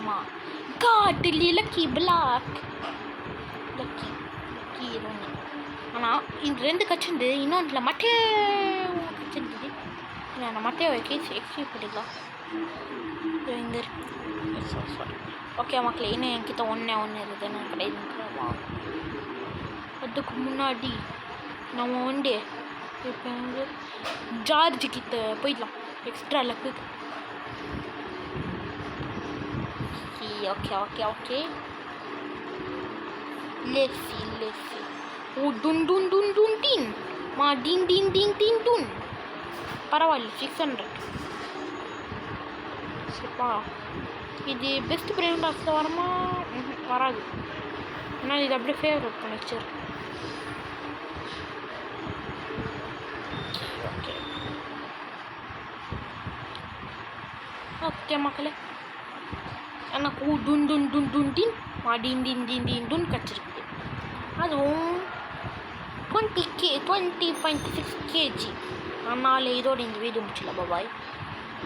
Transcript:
ஆமாம் காட்டில் lucky black lucky lucky ஒன்று. ஆனால் இந்த 2 கச்சிருந்து இன்னொன்றில் மட்டே கச்சிருந்தது. நான் மட்டையை எக்ஸ்கியூஸ் பண்ணிக்கலாம் இங்கே சாரி. ஓகே மக்களே, இன்னும் என்கிட்ட ஒன்று இருக்குது. நான் கிடையாது. அதுக்கு முன்னாடி நம்ம வந்து இப்போ வந்து ஜார்ஜ் கிட்ட போயிடலாம். எக்ஸ்ட்ரா லக்கு. ஓகே ஓகே ஓகே லெஃப்ட் ஓ டுன் டுன் டுன் டுன் டின் மா டின் டின் டின் டின் டுன். பரவாயில்ல 600. சரிப்பா, இது பெஸ்ட் பிரைம் டாக்ஸில் வரமா? வராது. ஆனால் இது அப்படியே ஃபேவரட் பண்ணி வச்சிரு. ஓகே ஓகே மக்களே, எனக்கு டுன் டுன் டுன் டுன் டின் டின் டின் டின் டின் டுன் கிடச்சிருக்குது. அதுவும் 20.6 kg. அதனால் இதோட இந்த வீடியோ முடிச்சல. பாய்.